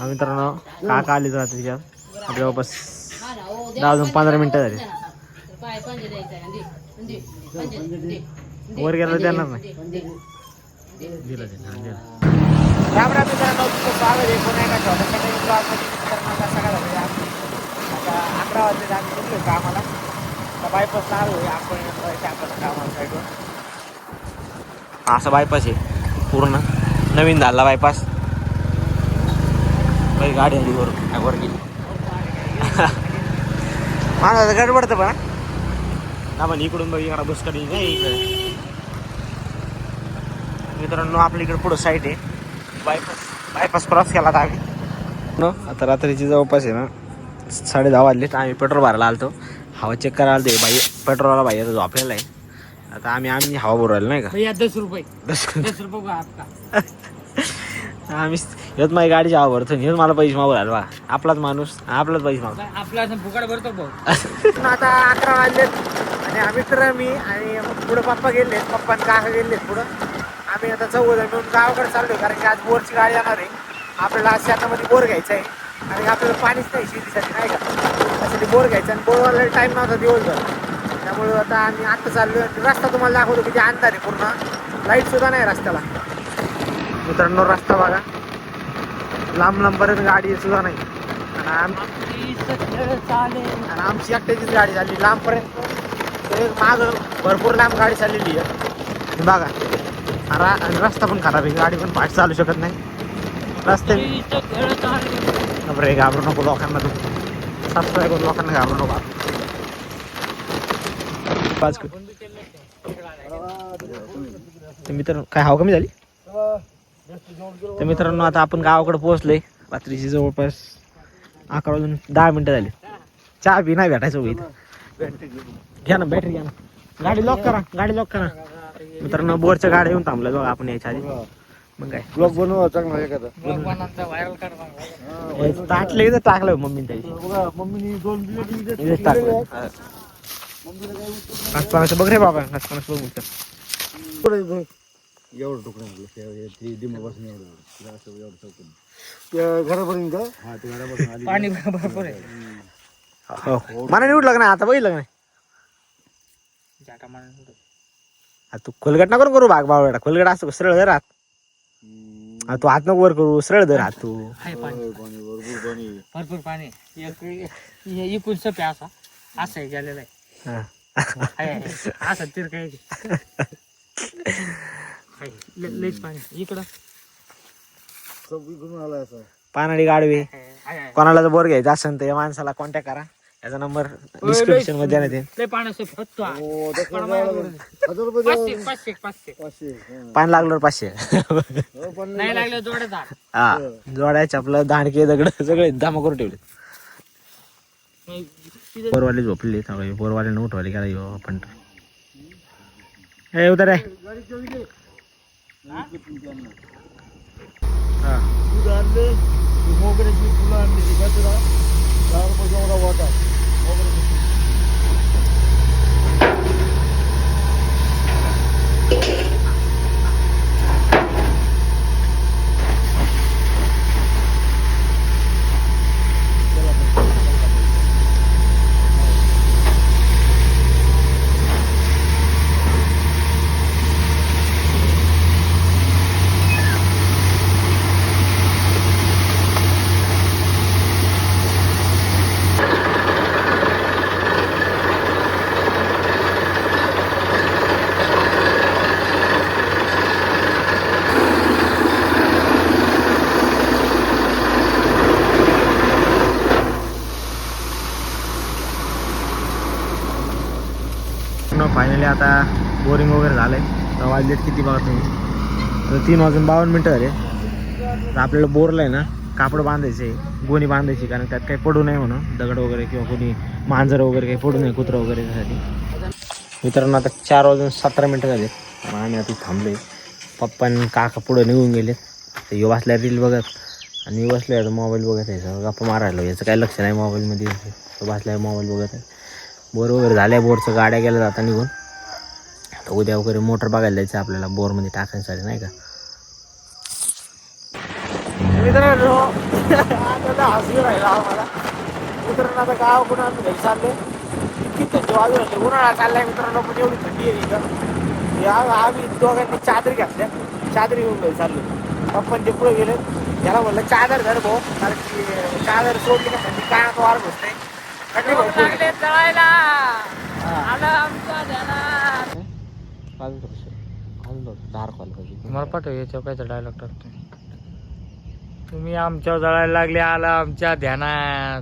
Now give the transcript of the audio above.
मित्रांनो काका आले रात्रीच्या जवळपास 10-15 मिनिटं झाली. वर गेला देणार नाही. दिलं राम राम मित्रांनो, तुमचं स्वागत आहे पुन्हा एका छोट्याशा नवीन ब्लॉगमध्ये. मित्रांनो कसा काय झालं आता 11 वाजले आम्ही निघलो कामाला. आता बायपास आलो आहे आपण आपल्याला कामाला साईडवर. असं बायपास आहे पूर्ण नवीन झाला बायपास. काही गाडी आली वर गेली माझा गडबडतं पण ना पण इकडून बघ इकडं बस काढली नाही इकडे. मित्रांनो आपल्या इकडे पुढं साईड आहे बायपास क्रॉस केला आता आम्ही. आता रात्रीची जवळपास आहे ना 10:30 वाजलेत. आम्ही पेट्रोल भरायला आलतो, हवा चेक करायला आलतो. भाई पेट्रोलवाला भाई आता झोपलेला आहे. आता आम्ही हवा भरवायला नाही का 10 रुपये आम्ही येत माझी गाडीची हवा भरतो. हेच मला पैसे मागू बा आपलाच माणूस आपलाच पैसे मागतो. आपला फुकट भरतो भाऊ. आता 11 वाजलेत आणि आम्ही तर मी आणि पुढं पप्पा गेले, पप्पा आणि काका गेले पुढं. आम्ही आता 14 मिळून गावाकडे चाललोय कारण की आज बोरची गाडी येणार आहे. आपल्याला आज शेतामध्ये बोर घ्यायचा आहे आणि आपल्याला पाणीच नाही शेतीसाठी नाही का, त्यासाठी बोर घ्यायचा आणि बोरवाला टाईम नव्हता दिवसभर. त्यामुळे आता आम्ही आत्ता चाललो. रस्ता तुम्हाला दाखवतो किती अंधार आहे, पूर्ण लाईट सुद्धा नाही रस्त्याला. मित्रांनो रस्ता बघा, लांब लांबपर्यंत गाडी सुद्धा नाही आणि आमची एकट्याचीच गाडी झाली लांबपर्यंत. माग भरपूर लांब गाडी चाललेली आहे बघा. आणि रस्ता पण खराब आहे, गाडी पण फास्ट चालू शकत नाही रस्ते. घाबरू नको लोकांना, तू सबस्क्राईब करून लोकांना घाबरू नको. मित्र काय हवा कमी झाली तर मित्रांनो आता आपण गावाकडे पोहोचलोय. रात्रीची जवळपास 11 वाजून 10 मिनिटं झाली. चहा बी नाही भेटायचं होईल. घ्या ना बॅटरी, घ्या ना. गाडी लॉक करा. मित्रांनो बोरच्या गाड्या येऊन थांबल्या बघा आपण यायच्या आधी. मग काय ब्लॉग बनवा चांगला एखादा. टाकले तर टाकलं मम्मीने त्याची मम्मीनी 2 टाकलं. घासपानाचं बघ रे बाबा, घासपानाचं बघ. एवढं तुकडं दिमापासून एवढं चौकून घरापर्यंत का? हा ते घरापासून आली पाणी भरपूर आहे. मला निवड लागणार आता बघितलं का नाही. तू खोलगट नको करू भाग बावडा. खोलगट असतो सरळ धर हात. तू हात नको वर करू, सरळ धर हात. तू भरपूर पाणी इकून सप्या असं आहे गेलेलं आहे. असं तिर काय लईच पाणी इकडं आला असं. पानाडी गाडवे कोणाला जर बोर घ्यायचा असेल तर या माणसाला कॉन्टॅक्ट करा. याचा नंबर डिस्क्रिप्शन मध्ये देण्यात येईल. लई पाण्याचं फत्तो 500 पाणी लागलं 500. नाही लागलं जोड्याचा. हा जोडायचे आपलं दांडके दगड सगळे जमा करून ठेवले. बोरवाले झोपले, बोरवाले उठवाले गेला आपण हे उतर आहे. मोगऱ्याची फुलं आणली ती गजरा 10 रुपये एवढा वाटा. फायनली आता बोरिंग वगैरे झालंय. तर वाजलेत किती बघा तुम्ही, तर 3:52 झाले. तर आपल्याला बोरला आहे ना कापड बांधायचं आहे, गोणी बांधायची, कारण त्यात काही पडू नये म्हणून दगड वगैरे किंवा कोणी मांजर वगैरे काही पडू नये, कुत्रं वगैरे त्यासाठी. मित्रांनो आता 4:17 झाले. आम्ही आता थांबलोय. पप्पा आणि काका पुढं निघून गेलेत. तर यो बसल्या रील बघत आणि मी बसलोय मोबाईल बघत यायचं, गप्पा मारायला. याचं काही लक्ष नाही मोबाईलमध्ये. बसल्या मोबाईल बघत आहे. बोर वगैरे झाल्या, बोरचं गाड्या गेल्या जाता निघून. आता उद्या वगैरे मोटर बघायला जायचं आपल्याला बोरमध्ये टाकण्यासाठी नाही का. मित्रांनो आता हसू राहिला आम्हाला. मित्रांनो आता गावाकडून आम्ही घरी चालले. इतकी थंडी वाजू राहिली, उन्हाळा चाललाय मित्रांनो, पण एवढी थंडी आहे इथं. आम्ही दोघांनी चादरी घातल्या, चादरी घेऊन घरी चाललो. पप्पांचे पुढे गेले, त्याला म्हणलं चादर धर भाऊ, कारण की चादर सोडली का थंडी काय वार बसते. थंडी भरपूर आहे. जळायला आलं आमच्या ध्यानात. मला पाठव याच्यावर कायचा डायलॉग टाकतोय. तुम्ही आमच्यावर जळायला लागले, आला आमच्या ध्यानात.